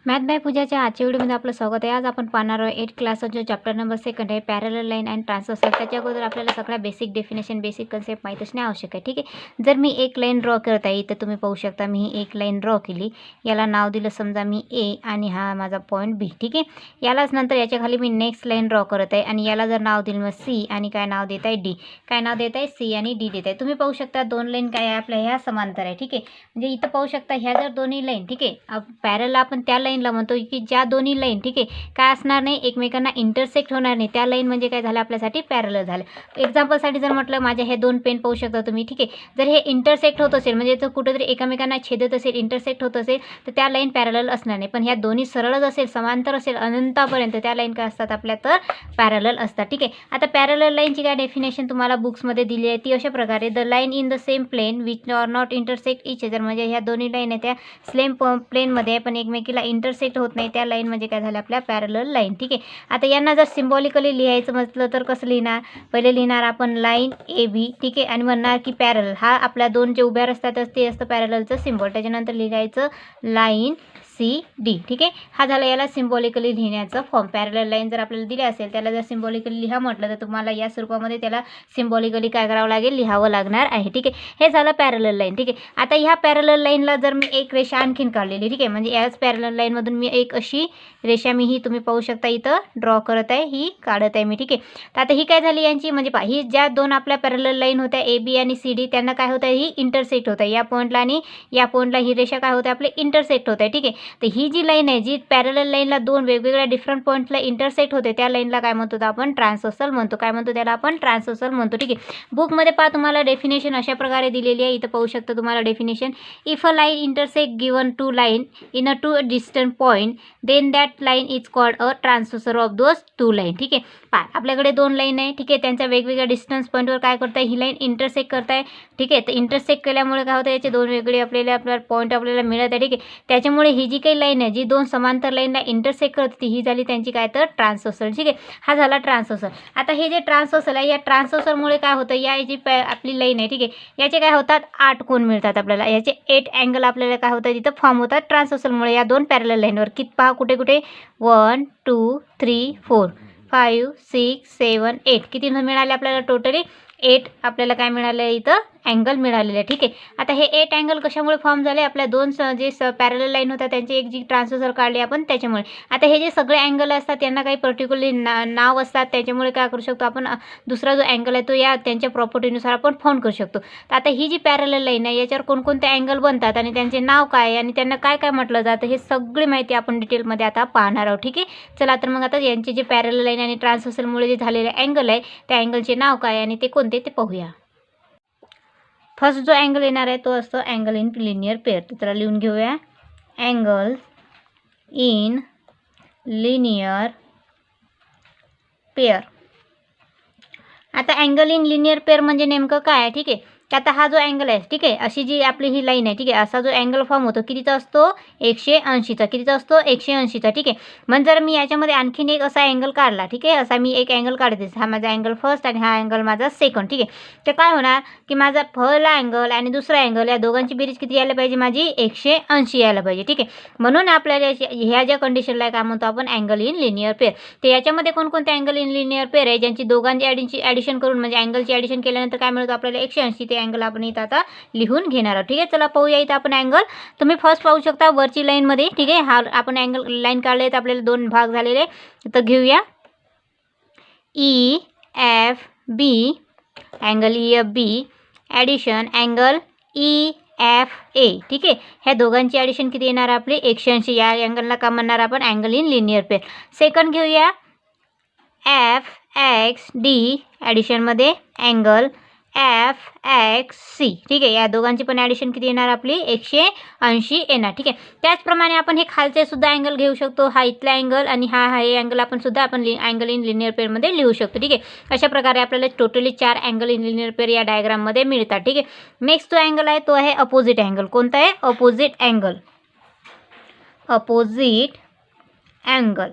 Math bye पूजाच्या आजच्या व्हिडिओमध्ये आपलं स्वागत आहे. आज आपण पाहणार आहोत 8th क्लासचा जो चॅप्टर नंबर 2 आहे पॅरलल लाईन अँड ट्रान्सव्हर्सल. त्याच्या अगोदर आपल्याला सगळ्या बेसिक डेफिनेशन बेसिक कन्सेप्ट माहीत असणे आवश्यक आहे. ठीक आहे. जर मी एक लाईन ड्रॉ करत आहे तर तुम्ही पाहू शकता मी ही एक लाईन ड्रॉ केली, याला नाव दिलं समजा मी ए आणि हा माझा पॉईंट बी. ठीक आहे. यालाच नंतर याच्या खाली मी नेक्स्ट लाईन ड्रॉ करत आहे आणि याला जर नाव दिलं मग सी आणि काय नाव देत आहे डी. काय नाव देत आहे सी आणि डी देत आहे. तुम्ही पाहू शकता दोन लाईन काय आहे आपल्या ह्या समांतर आहे. ठीक आहे. म्हणजे इथं पाहू शकता ह्या जर दोन्ही लाईन ठीक आहे पॅरल आपण त्या लाईनला म्हणतो की ज्या दोन्ही लाईन ठीक आहे काय असणार नाही एकमेकांना इंटरसेक्ट होणार नाही, त्या लाईन म्हणजे काय झालं आपल्यासाठी पॅरलल झालं. एक्झाम्पलसाठी जर म्हटलं माझ्या हे दोन पेन पाहू शकता तुम्ही ठीक आहे, जर हे इंटरसेक्ट होत असेल म्हणजे जर कुठेतरी एकमेकांना छेदत असेल इंटरसेक्ट होत असेल तर त्या लाईन पॅरलल असणार नाही. पण ह्या दोन्ही सरळच असेल समांतर असेल अनंतापर्यंत त्या लाईन काय असतात आपल्या तर पॅरलल असतात. ठीक आहे. आता पॅरलल लाईनची काय डेफिनेशन तुम्हाला बुक्समध्ये दिली आहे ती अशा प्रकारे the line in the same plane which are not intersect each other. म्हणजे ह्या दोन्ही लाईन आहे त्या सेम प्लेनमध्ये पण एकमेकीला इंटरसेक्ट होत नाही त्या लाईन म्हणजे काय झालं आपल्या पॅरलल लाईन. ठीक आहे. आता यांना जर सिम्बॉलिकली लिहायचं म्हटलं तर कसं लिहिणार, पहिले लिहिणार आपण लाईन ए बी ठीक आहे आणि म्हणणार की पॅरलल हा आपल्या दोन जे उभ्या असतातच ते असतं पॅरललचं सिम्बॉल. त्याच्यानंतर लिहायचं लाईन सी डी. ठीक आहे. हा झाला याला सिम्बॉलिकली लिहिण्याचं फॉर्म. पॅरलल लाईन जर आपल्याला दिले असेल त्याला जर सिम्बॉलिकली लिहा म्हटलं तर तुम्हाला या स्वरूपामध्ये त्याला सिम्बॉलिकली काय करावं लागेल लिहावं लागणार आहे. ठीक आहे. हे झालं पॅरलल लाईन. ठीक आहे. आता ह्या पॅरलल लाईनला जर मी एक रेषा आणखीन काढलेली ठीक आहे म्हणजे याच पॅरलल लाईनमधून मी एक अशी रेषा मी ही तुम्ही पाहू शकता इथं ड्रॉ करत आहे, ही काढत आहे मी. ठीक आहे. तर आता ही काय झाली यांची म्हणजे पहा ही ज्या दोन आपल्या पॅरलल लाईन होत्या ए बी आणि सी डी त्यांना काय होतं ही इंटरसेक्ट होत आहे. या पॉईंटला आणि या पॉईंटला ही रेषा काय होते आपले इंटरसेक्ट होत आहे. ठीक आहे. तर ही जी लाईन आहे जी पॅरलल लाईनला दोन वेगवेगळ्या डिफरंट पॉईंटला इंटरसेक्ट होते त्या लाईनला काय म्हणतो आपण ट्रान्सव्हर्सल म्हणतो. काय म्हणतो त्याला आपण ट्रान्सव्हर्सल म्हणतो. ठीक आहे. बुकमध्ये पहा तुम्हाला डेफिनेशन अशा प्रकारे दिलेली आहे. इथं पाहू शकता तुम्हाला definition if a line intersect given two line in a two distant point then that line is called a transversal of those two line. ठीक आहे. पहा आपल्याकडे दोन लाईन आहे ठीक आहे त्यांच्या वेगवेगळ्या डिस्टन्स पॉईंटवर काय करताय ही लाईन इंटरसेक्ट करताय. ठीक आहे. तर इंटरसेक्ट केल्यामुळे काय होतं याचे दोन वेगळे आपल्याला पॉईंट आपल्याला मिळत आहे. ठीक आहे. त्याच्यामुळे ही जी काही लाईन आहे जी दोन समांतर लाईनला इंटरसेक्ट करते ही झाली त्यांची काय तर ट्रान्सव्हर्सल. ठीक आहे. हा झाला ट्रान्सव्हर्सल. आता हे जे ट्रान्सव्हर्सल आहे या ट्रान्सव्हर्सलमुळे काय होतं या जी आपली लाईन आहे ठीक आहे याचे काय होतात 8 कोन मिळतात आपल्याला. याचे 8 अँगल आपल्याला काय होतात तिथं फॉर्म होतात ट्रान्सव्हर्सलमुळे या दोन पॅरलल लाईनवर. किती पहा कुठे कुठे 1 2 3 4 5 6 7 8 किती मिळाले आपल्याला टोटली 8 आपल्याला काय मिळालं इथं अँगल मिळालेले. ठीक आहे. आता हे 8 अँगल कशामुळे फॉर्म झाले आपल्या दोन जे पॅरलल लाईन होत्या त्यांची एक जी ट्रान्सव्हर्सल काढली आपण त्याच्यामुळे. आता हे जे सगळे अँगल असतात त्यांना काही पर्टिक्युलरली नाव असतात त्याच्यामुळे काय करू शकतो आपण दुसरा जो अँगल आहे तो या त्यांच्या प्रॉपर्टीनुसार आपण फाउंड करू शकतो. तर आता ही जी पॅरलल लाईन आहे याच्यावर कोणकोणते अँगल बनतात आणि त्यांचे नाव काय आहे आणि त्यांना काय काय म्हटलं जातं हे सगळी माहिती आपण डिटेलमध्ये आता पाहणार आहोत. ठीक आहे. चला तर मग आता यांचे जे पॅरलल लाईन आणि ट्रान्सव्हर्सलमुळे जे झालेले अँगल आहे त्या अँगलचे नाव काय आणि ते कोणते ते पाहूया. फर्स्ट जो अँगल येणार आहे तो असतो अँगल इन लिनियर पेअर. तर त्याला लिहून घेऊया अँगल इन लिनियर पेअर. आता अँगल इन लिनियर पेअर म्हणजे नेमकं काय आहे. ठीक आहे. तर आता हा जो अँगल आहे ठीक आहे अशी जी आपली ही लाईन आहे ठीक आहे असा जो अँगल फॉर्म होतो कितीचा असतो 180चा. कितीचा असतो 180चा. ठीक आहे. म्हणजे जर मी याच्यामध्ये आणखीन एक असा अँगल काढला ठीक आहे असा मी एक अँगल काढते हा माझा अँगल फर्स्ट आणि हा अँगल माझा सेकंड. ठीक आहे. तर काय होणार की माझा पहिला अँगल आणि दुसरा अँगल या दोघांची बेरीज किती यायला पाहिजे माझी 180 यायला पाहिजे. ठीक आहे. म्हणून आपल्याला ह्या ज्या कंडिशनला काय म्हणतो आपण अँगल इन लिनियर पेअर. तर याच्यामध्ये कोणकोणते अँगल इन लिनियर पेअर आहे ज्यांची दोघांची ॲडिशन करून म्हणजे अँगलची ॲडिशन केल्यानंतर काय मिळतो आपल्याला 180. ते अँगल आपण इथं आता लिहून घेणार आहोत. ठीक आहे. चला पाहूया इथं आपण अँगल. तुम्ही फर्स्ट पाहू शकता वरची लाईनमध्ये ठीक आहे हा आपण अँगल लाईन काढले तर आपल्याला दोन भाग झालेले. तर घेऊया E F B angle E F B addition angle E F A. ठीक आहे. ह्या दोघांची ॲडिशन किती येणार आपली 180. या अँगलला का म्हणणार आपण angle in linear pair. Second घेऊया एफ एक्स डी ॲडिशनमध्ये अँगल एफ एक्स सी. ठीक आहे. या दोघांची पण ॲडिशन किती येणार आपली 180 येणार. ठीक आहे. त्याचप्रमाणे आपण हे खालचे सुद्धा अँगल घेऊ शकतो. हा इथला अँगल आणि हा हे अँगल आपण सुद्धा आपण अँगल इन लिनियर पेअरमध्ये लिहू शकतो. ठीक आहे. अशा प्रकारे आपल्याला totally 4 angle in linear pair या डायग्राममध्ये मिळतात. ठीक आहे. नेक्स्ट जो अँगल आहे तो आहे अपोजिट अँगल. कोणता आहे अपोजिट अँगल. Opposite angle.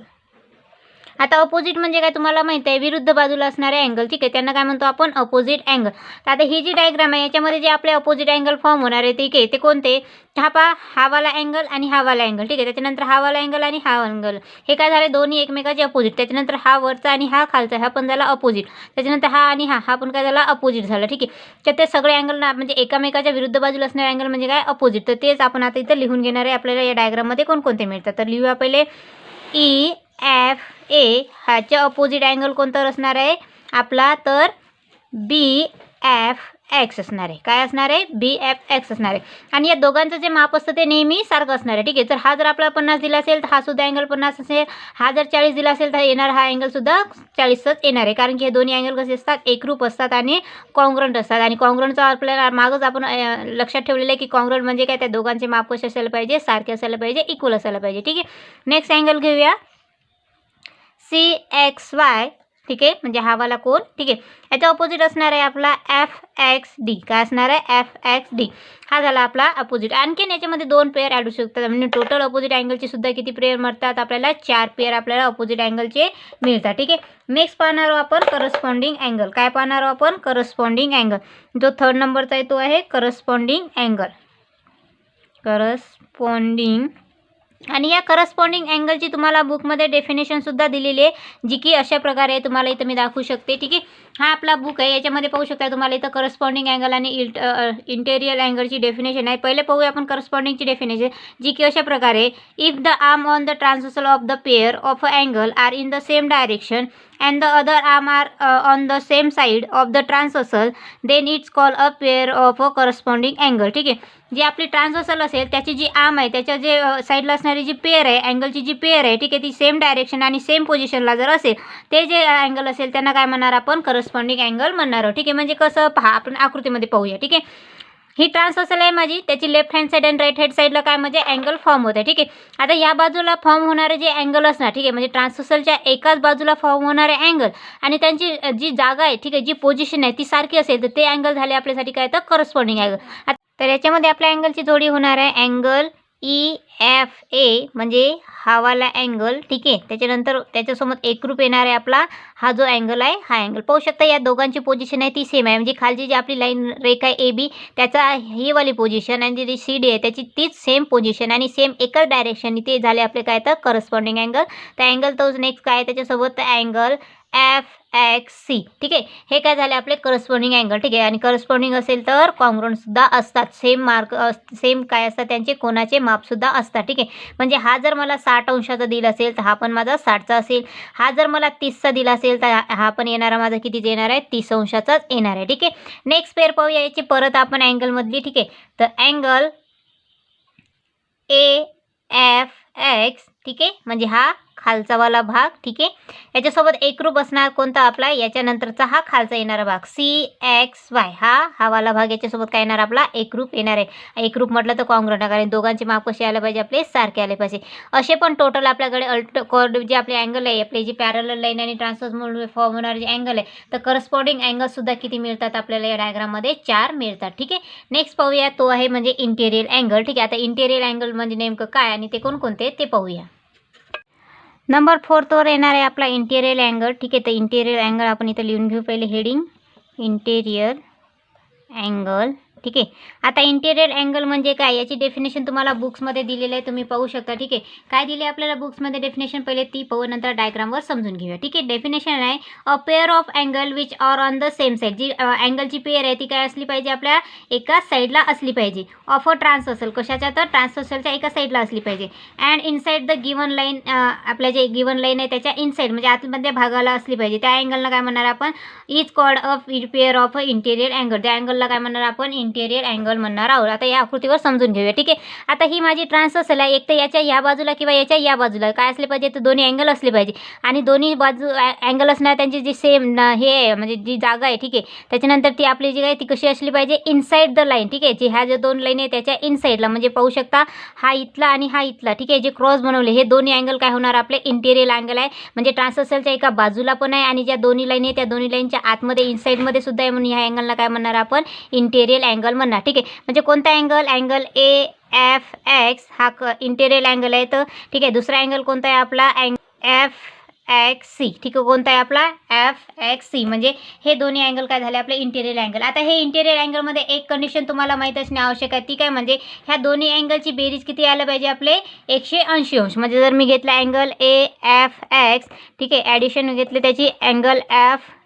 आता अपोजिट म्हणजे काय तुम्हाला माहिती आहे, विरुद्ध बाजूला असणारे अँगल. ठीक आहे, त्यांना काय म्हणतो आपण, अपोजिट अँगल. तर आता ही जी डायग्राम आहे याच्यामध्ये जे आपले अपोजिट अँगल फॉर्म होणार आहे ठीक आहे, ते कोणते, हा पहा, हा वाला अँगल आणि हा वाला अँगल. ठीक आहे, त्याच्यानंतर हा वाला अँगल आणि हा अँगल, हे काय झाले, दोन्ही एकमेकाचे अपोजिट. त्याच्यानंतर हा वरचा आणि हा खालचा, हा पण झाला अपोजिट. त्याच्यानंतर हा आणि हा पण काय झाला, अपोजिट झाला. ठीक आहे, तर ते सगळे अँगल ना म्हणजे एकामेकाच्या विरुद्ध बाजूला असणारे अँगल म्हणजे काय, अपोजिट. तर तेच आपण आता इथं लिहून घेणार आहे. आपल्याला या डायग्राममध्ये कोणकोणते मिळतात, तर लिहूया पहिले. EFA ह्याच्या अपोजिट अँगल कोणतं असणार आहे आपला, तर BFX असणार आहे. काय असणार आहे, BFX असणार आहे. आणि या दोघांचं जे माप असतं ते नेहमी सारखं असणार आहे. ठीक आहे, तर हा जर आपला 50 दिला असेल तर हा सुद्धा अँगल 50 असेल. हा जर 40 दिला असेल तर येणार हा अँगल सुद्धा 40च येणार आहे. कारण की हे दोन्ही अँगल कसे असतात, एकरूप असतात आणि कॉन्ग्रंट असतात. आणि कॉन्ग्रंटचा आपल्याला मागच आपण लक्षात ठेवलेलं आहे की कॉन्ग्रंट म्हणजे काय, त्या दोघांचे माप कसे असायला पाहिजे, सारखे असायला पाहिजे, इक्वल असायला पाहिजे. ठीक आहे, नेक्स्ट अँगल घेऊया CXY. ठीक आहे, म्हणजे हा वाला कोण. ठीक आहे, याच्या ऑपोजिट असणार आहे आपला FXD. काय असणार आहे, FXD. हा झाला आपला अपोजिट. आणखीन याच्यामध्ये 2 पेअर ॲड होऊ शकतात. म्हणजे टोटल अपोजिट अँगलचे सुद्धा किती पेअर मिळतात आपल्याला, 4 पेअर आपल्याला अपोजिट अँगलचे मिळतात. ठीक आहे, नेक्स्ट पाहणार आहोत आपण करस्पॉन्डिंग अँगल. काय पाहणार आहोत आपण, करस्पॉन्डिंग अँगल. जो 3rd नंबरचा आहे तो आहे करस्पॉन्डिंग अँगल. करस्पॉन्डिंग. आणि या करस्पॉन्डिंग अँगलची तुम्हाला बुकमध्ये डेफिनेशनसुद्धा दिलेली आहे, जी की अशा प्रकारे तुम्हाला इथं मी दाखवू शकते. ठीक आहे, हा आपला बुक आहे, याच्यामध्ये पाहू शकता तुम्हाला इथं करस्पॉन्डिंग अँगल आणि इंटेरियर अँगलची डेफिनेशन आहे. पहिले पाहूया आपण करस्पॉन्डिंगची डेफिनेशन, जी की अशा प्रकारे, if the arm on the transversal of the pair of a angle are in the same direction and the other arm are on the same side of the transversal, then it's called a pair of a corresponding angle. ठीक आहे, जी आपली transversal असेल त्याची जी arm आहे त्याच्या जे साईडला असणारी जी पेअर आहे, अँगलची जी पेअर आहे, ठीक आहे, ती सेम डायरेक्शन आणि सेम पोझिशनला जर असेल, ते जे अँगल असेल त्यांना काय म्हणणार आपण, करस्पॉन्डिंग अँगल म्हणणार आहोत. ठीक आहे, म्हणजे कसं पहा, आपण आकृतीमध्ये पाहूया. ठीक आहे, ही ट्रान्सव्हर्सल आहे माझी, त्याची लेफ्ट हँड साईड आणि राईट हँड साईडला काय म्हणजे अँगल फॉर्म होत आहे. ठीक आहे, आता या बाजूला फॉर्म होणारे जे अँगल असणार, ठीक आहे, म्हणजे ट्रान्सव्हर्सलच्या एकाच बाजूला फॉर्म होणारे अँगल आणि त्यांची जी जागा आहे, ठीक आहे, जी पोझिशन आहे ती सारखी असेल तर ते अँगल झाले आपल्यासाठी काय, तर करस्पॉन्डिंग अँगल. तर याच्यामध्ये आपल्या अँगलची जोडी होणार आहे अँगल EFA, म्हणजे हा वाला अँगल. ठीक आहे, त्याच्यानंतर त्याच्यासोबत एकरूप येणार आहे आपला हा जो अँगल आहे, हा अँगल. पाहू शकता या दोघांची पोझिशन आहे ती सेम आहे. म्हणजे खालची जी आपली लाईन रेखा आहे AB, त्याचा ही वाली पोझिशन आणि जी CD आहे त्याची तीच सेम पोझिशन आणि सेम एकच डायरेक्शन, ते झाले आपले काय, तर करस्पॉन्डिंग अँगल. तर अँगल तोच नेक्स्ट काय त्याच्यासोबत अँगल FXC. ठीक आहे, हे काय झाले आपले करस्पॉन्डिंग अँगल. ठीक आहे, आणि करस्पॉन्डिंग असेल तर कॉन्ग्रंटसुद्धा असतात, सेम मार्क सेम काय असतात त्यांचे कोणाचे मापसुद्धा असतात. ठीक आहे, म्हणजे हा जर मला 60 अंशाचा दिला असेल तर हा पण माझा 60चा असेल. हा जर मला 30चा दिला असेल तर हा पण येणारा माझा कितीचा येणार आहे, 30 अंशाचाच येणार आहे. ठीक आहे, नेक्स्ट पेअर पाहूया याची परत आपण अँगलमधली. ठीक आहे, तर अँगल AFX. ठीक आहे, म्हणजे हा खालचा वाला भाग. ठीक आहे, याच्यासोबत एकरूप असणार कोणता आपला, याच्यानंतरचा हा खालचा येणारा भाग CXY. हा वाला भाग याच्यासोबत काय येणार आपला, एकरूप येणार आहे. एकरूप म्हटलं तर कॉन्ग्रंट, कारण दोघांचे माप कसे आले पाहिजे आपले, सारखे आले पाहिजे. असे पण टोटल आपल्याकडे जे आपले अँगल आहे, आपले जी पॅरलल लाईन आणि ट्रान्सव्हर्स फॉर्म होणारे जे अँगल आहे, तर करस्पॉन्डिंग अँगलसुद्धा किती मिळतात आपल्याला या डायग्राममध्ये, 4 मिळतात. ठीक आहे, नेक्स्ट पाहूया तो आहे म्हणजे इंटेरियर अँगल. ठीक आहे, आता इंटेरियर अँगल म्हणजे नेमकं काय आणि ते कोणकोणते ते पाहूया. नंबर 4 वर येणार आहे आपला इंटेरियर अँगल. ठीक आहे, तर इंटेरियर अँगल आपण इथं लिहून घेऊ पहिले हेडिंग, इंटेरियर अँगल. ठीक आहे, आता इंटेरियर अँगल म्हणजे काय याची डेफिनेशन तुम्हाला बुक्समध्ये दिलेलं आहे, तुम्ही पाहू शकता. ठीक आहे, काय दिले आपल्याला बुक्समध्ये डेफिनेशन, पहिले ती पाहू, नंतर डायग्रामवर समजून घेऊया. ठीक आहे, डेफिनेशन आहे a pair of angle which are on the same side. जी अँगलची पेअर आहे ती काय असली पाहिजे, आपल्या एकाच साईडला असली पाहिजे. ऑफ अ ट्रान्सव्हर्सल, कशाच्या, तर ट्रान्सव्हर्सलच्या एका साईडला असली पाहिजे. And inside the given line, आपल्या जे गिवन लाईन आहे त्याच्या इनसाईड म्हणजे आतमध्ये भागाला असली पाहिजे. त्या अँगलला काय म्हणणार आपण, is called a pair of a interior angle. त्या अँगलला काय म्हणणार आपण, इंटेरियर अँगल म्हणणार आहोत. आता या आकृतीवर समजून घेऊया. ठीक आहे, आता ही माझी ट्रान्सव्हर्सल आहे, एक तर याच्या या बाजूला किंवा याच्या या बाजूला काय असले पाहिजे, तर दोन्ही अँगल असले पाहिजे. आणि दोन्ही बाजू अँगल असणार त्यांची जी सेम हे आहे, म्हणजे जी जागा आहे. ठीक आहे, त्याच्यानंतर ती आपली जी आहे ती कशी असली पाहिजे, इनसाईड द लाईन. ठीक आहे, जी ह्या ज्या 2 लाईन आहे त्याच्या इनसाईडला, म्हणजे पाहू शकता हा इथला आणि हा इथला. ठीक आहे, जे क्रॉस बनवले हे दोन्ही अँगल काय होणार आपले, इंटेरियर अँगल आहे. म्हणजे ट्रान्सव्हर्सलच्या एका बाजूला पण आहे आणि ज्या दोन्ही लाईन आहे त्या दोन्ही लाईनच्या आतमध्ये इनसाईडमध्ये सुद्धा आहे, म्हणून ह्या अँगलला काय म्हणणार आपण, इंटेरियर अँगल म्हणणार. ठीक आहे, म्हणजे कोणता अँगल, अँगल AFX हा इंटेरियर अँगल आहे. तर ठीक आहे, दुसरा अँगल कोणता आहे आपला, FXD. एक्स सी, ठीक आहे. कोणता आहे आपला FXC, म्हणजे हे दोन्ही अँगल काय झाले आपले इंटेरियर अँगल. आता हे इंटेरियर अँगलमध्ये एक कंडिशन तुम्हाला माहीत असणे आवश्यक आहे, ती काय म्हणजे ह्या दोन्ही अँगलची बेरीज किती यायला पाहिजे आपले 180 अंश. म्हणजे जर मी घेतला अँगल AFX, ठीक आहे, ॲडिशन घेतले त्याची अँगल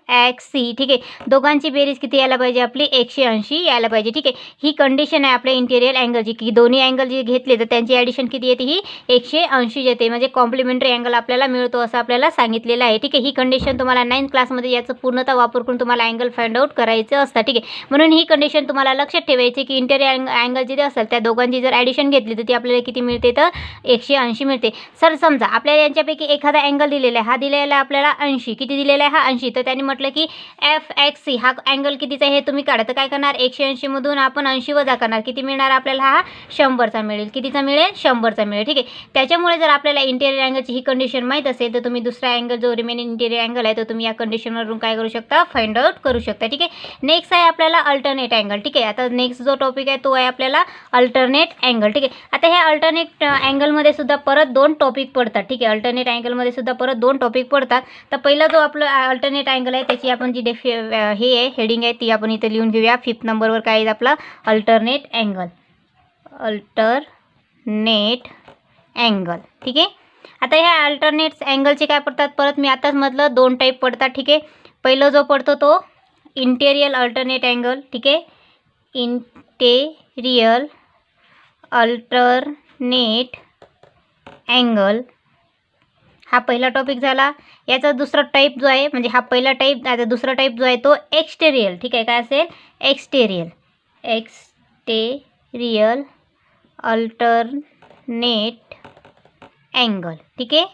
FXC, ठीक आहे, दोघांची बेरीज किती यायला पाहिजे आपली 180 यायला पाहिजे, ठीक आहे. ही कंडिशन आहे आपल्या इंटेरियर अँगलची की दोन्ही अँगल जे घेतले तर त्यांची ॲडिशन किती येते ही 180 येते, म्हणजे कॉम्प्लिमेंटरी अँगल आपल्याला मिळतो असं आपल्याला सांगितलेलं आहे, ठीक आहे. ही कंडिशन तुम्हाला 9th क्लासमध्ये याचं पूर्णतः वापर करून तुम्हाला अँगल फाइंड आउट करायचं असतं, ठीक आहे. म्हणून ही कंडिशन तुम्हाला लक्षात ठेवायची की इंटेरियर अँगल जे असेल त्या दोघांची जर ॲडिशन घेतली तर ती आपल्याला किती मिळते तर 180 मिळते. सर समजा आपल्याला यांच्यापैकी एखादा अँगल दिलेला आहे, हा दिलेला आहे आपल्याला 80, किती दिलेला आहे हा 80, तर त्यांनी म्हटलं की FXC हा अँगल कितीचा आहे हे तुम्ही काढा. तर काय करणार 180 मधून आपण 80 वजा करणार, किती मिळणार आपल्याला हा 100चा मिळेल. कितीचा मिळेल 100चा मिळेल, ठीक आहे. त्याच्यामुळे जर आपल्याला इंटेरियर अँगलची ही कंडिशन माहीत असेल तर तुम्ही दुसरा अँगल जो रिमेनिंग इंटेरियर अँगल आहे तो तुम्ही या कंडिशनवरून काय करू शकता फाइंड आउट करू शकता, ठीक आहे. नेक्स्ट आहे आपल्याला अल्टरनेट अँगल, ठीक आहे. आता नेक्स्ट जो टॉपिक आहे तो आहे आपल्याला अल्टरनेट अँगल, ठीक आहे. आता ह्या अल्टरनेट अँगलमध्ये सुद्धा परत 2 टॉपिक पडतात, ठीक आहे. अल्टरनेट अँगलमध्ये सुद्धा परत 2 टॉपिक पडतात. तर पहिला जो आपला अल्टरनेट अँगल आहे त्याची आपण जी हे आहे हेडिंग आहे ती आपण इथे लिहून घेऊया. 5th नंबरवर काय आहे आपला अल्टरनेट अँगल, अल्टरनेट अँगल, ठीक आहे. आता ह्या अल्टरनेट अँगलचे काय पडतात परत मी आताच म्हटलं 2 टाईप पडतात, ठीक आहे. पहिलं जो पडतो तो इंटेरियर अल्टरनेट अँगल, ठीक आहे. इंटेरियर अल्टरनेट अँगल हा पहिला टॉपिक झाला. याचा दुसरा टाईप जो आहे म्हणजे हा पहिला टाईप, आता दुसरा टाईप जो आहे तो एक्सटेरियर, ठीक आहे. काय असेल एक्सटेरियर अल्टरनेट अँगल, ठीक आहे.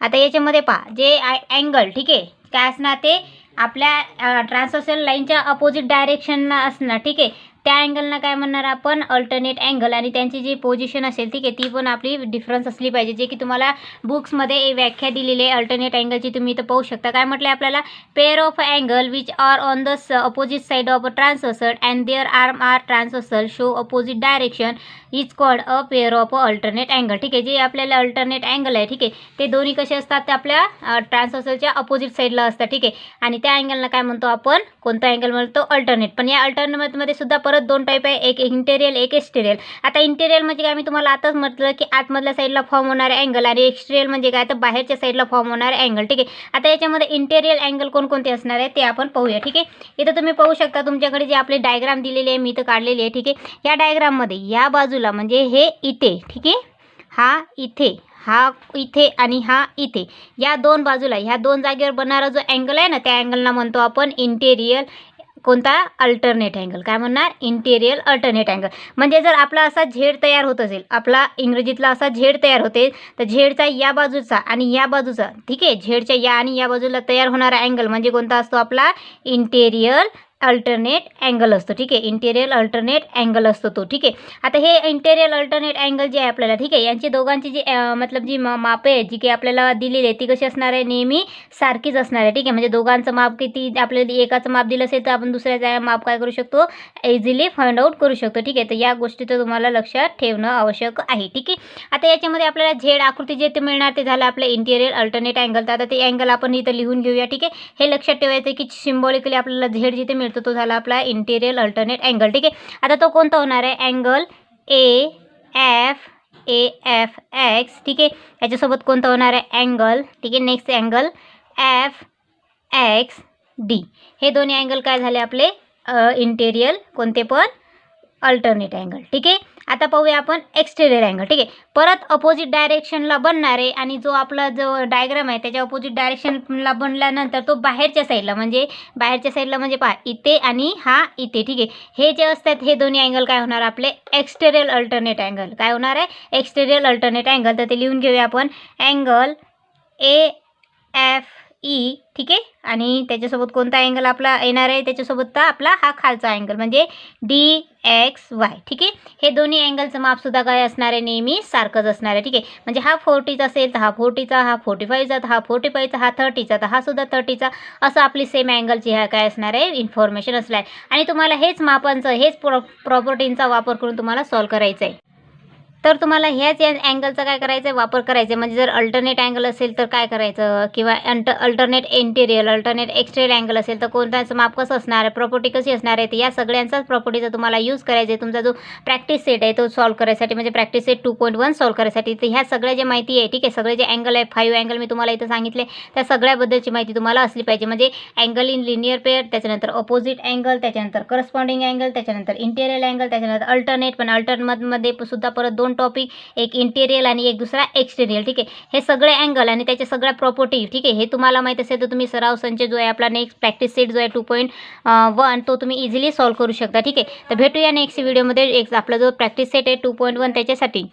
आता याच्यामध्ये पहा जे अँगल, ठीक आहे, काय असणार ते आपल्या ट्रान्सव्हर्सल लाईनच्या अपोजिट डायरेक्शनला असणार, ठीक आहे. त्या अँगलला काय म्हणणार आपण अल्टरनेट अँगल, आणि त्यांची जी पोझिशन असेल, ठीक आहे, ती पण आपली डिफरन्स असली पाहिजे. जे की तुम्हाला बुक्समध्ये व्याख्या दिलेली आहे अल्टरनेट अँगलची, तुम्ही इथं पाहू शकता. काय म्हटलं आपल्याला pair of angle which are on the opposite side of a transversal and their arm are transversal show opposite direction is called a pair of alternate angle, ठीक आहे. जे आपल्याला अल्टरनेट अँगल आहे, ठीक आहे, ते दोन्ही कसे असतात ते आपल्या ट्रान्सव्हर्सलच्या अपोजिट साईडला असतात, ठीक आहे. आणि त्या अँगलला काय म्हणतो आपण कोणता अँगल म्हणतो अल्टरनेट. पण या अल्टरनेटमध्ये सुद्धा परत 2 टाईप आहे, एक इंटेरियर एक एक्सटेरियर. आता इंटेरियर म्हणजे काय मी तुम्हाला आताच म्हटलं की आतमधल्या साईडला फॉर्म होणारे अँगल, आणि एक्सटेरियर म्हणजे काय तर बाहेरच्या साईडला फॉर्म होणारे अँगल, ठीक आहे. आता याच्यामध्ये इंटेरियर अँगल कोणकोणते असणार आहे ते आपण पाहूया, ठीक आहे. इथं तुम्ही पाहू शकता तुमच्याकडे जे आपले डायग्राम दिलेली आहे मी इथं काढलेली आहे, ठीक आहे. या डायग्राममध्ये या बाजूला म्हणजे हे इथे, ठीक आहे, हा इथे आणि हा इथे, या 2 बाजूला ह्या 2 जागेवर बनणारा जो अँगल आहे ना त्या अँगलला म्हणतो आपण इंटेरियर कोणता अल्टरनेट अँगल. काय म्हणणार इंटेरियर अल्टरनेट अँगल. म्हणजे जर आपला असा झेड तयार होत असेल, आपला इंग्रजीतला असा झेड तयार होते, तर झेडचा या बाजूचा आणि या बाजूचा, ठीक आहे, झेडच्या या आणि या बाजूला तयार होणारा अँगल म्हणजे कोणता असतो आपला इंटेरियर अल्टरनेट अँगल असतो, ठीक आहे. इंटेरियर अल्टरनेट अँगल असतो तो, ठीक आहे. आता हे इंटेरियर अल्टरनेट अँगल जे आहे आपल्याला, ठीक आहे, यांची दोघांची जी मतलब जी मापे आहे जी की आपल्याला दिलेली आहे ती कशी असणार आहे नेहमी सारखीच असणार आहे, ठीक आहे. म्हणजे दोघांचं माप किती आपल्याला एकाचं माप दिलं असेल तर आपण दुसऱ्याचं माप काय करू शकतो इझिली फाइंड आउट करू शकतो, ठीक आहे. तर या गोष्टी तर तुम्हाला लक्षात ठेवणं आवश्यक आहे, ठीक आहे. आता याच्यामध्ये आपल्याला झेड आकृती जे ते मिळणार ते झालं आपलं इंटेरियर अल्टरनेट अँगल. तर आता ते अँगल आपण इथं लिहून घेऊया, ठीक आहे. हे लक्षात ठेवायचं की सिम्बॉलिकली आपल्याला झेड जिथे मिळतो तो झाला आपला इंटेरियर अल्टरनेट अँगल, ठीक आहे. आता तो कोणता होणार आहे अँगल AFX, ठीक आहे. याच्यासोबत कोणता होणार आहे अँगल, ठीक आहे. Next angle FXD. हे दोन्ही अँगल काय झाले आपले इंटेरियर कोणते पण अल्टरनेट अँगल, ठीक आहे. आता पाहूया आपण एक्सटेरियर अँगल, ठीक आहे. परत अपोजिट डायरेक्शनला बनणारे आणि जो आपला जो डायग्राम आहे त्याच्या अपोजिट डायरेक्शनला बनल्यानंतर तो बाहेरच्या साईडला म्हणजे पहा इथे आणि हा इथे, ठीक आहे. हे जे असतात हे दोन्ही अँगल काय होणार आपले एक्सटेरियर अल्टरनेट अँगल. काय होणार आहे एक्सटेरियर अल्टरनेट अँगल. तर ते लिहून घेऊया आपण अँगल AFE, ठीक आहे. आणि त्याच्यासोबत कोणता अँगल आपला येणार आहे त्याच्यासोबत तर आपला हा खालचा अँगल म्हणजे DXY, ठीक आहे. हे दोन्ही अँगलचं मापसुद्धा काय असणार आहे नेहमी सारखंच असणार आहे, ठीक आहे. म्हणजे हा 40चा असेल तर हा 40चा, हा 45चा तर हा 45चा, हा 30चा तर हा सुद्धा 30चा, असं आपली सेम अँगलची ह्या काय असणार आहे इन्फॉर्मेशन असणार आहे. आणि तुम्हाला हेच मापांचं हेच प्रॉपर्टींचा वापर करून तुम्हाला सॉल्व करायचं आहे. तर तुम्हाला ह्याच अँगलचा काय करायचं आहे, वापर करायचा आहे. म्हणजे जर अल्टरनेट अँगल असेल तर काय करायचं, किंवा alternate interior, alternate exterior angle असेल तर कोणत्याचं माप कसं असणार आहे, प्रॉपर्टी कशी असणार आहे, तर या सगळ्यांचाच प्रॉपर्टीचा तुम्हाला यूज करायचा आहे तुमचा जो प्रॅक्टिस सेट आहे तो सॉल्व्ह करायसाठी, म्हणजे प्रॅक्टिस सेट 2.1 सॉल्व्ह करायसाठी. तर ह्या सगळ्या ज्या माहिती आहे, ठीक आहे, सगळे जे अँगल आहे 5 अँगल मी तुम्हाला इथं सांगितले, त्या सगळ्याबद्दलची माहिती तुम्हाला असली पाहिजे. म्हणजे अँगल इन लिनियर पेअर, त्याच्यानंतर अपोजिट अँगल, त्याच्यानंतर करस्पॉन्डिंग अँगल, त्याच्यानंतर इंटेरियर अँगल, त्याच्यानंतर अल्टरनेट. पण अल्टरनेटमध्ये सुद्धा परत 2 टॉपिक, एक इंटेरियर आणि एक दुसरा एक्सटेरियर. ठीक आहे, हे सगळे अँगल आणि त्याच्या सगळ्या प्रॉपर्टी, ठीक आहे, हे तुम्हाला माहीत असेल तर तुम्ही सराव संच जो आहे आपला नेक्स्ट प्रॅक्टिस सेट जो आहे 2.1 तो तुम्ही इझिली सॉल्व्ह करू शकता. ठीक आहे, तर भेटूया नेक्स्ट व्हिडिओमध्ये. एक आपला जो प्रॅक्टिस सेट आहे 2.1 त्याच्यासाठी.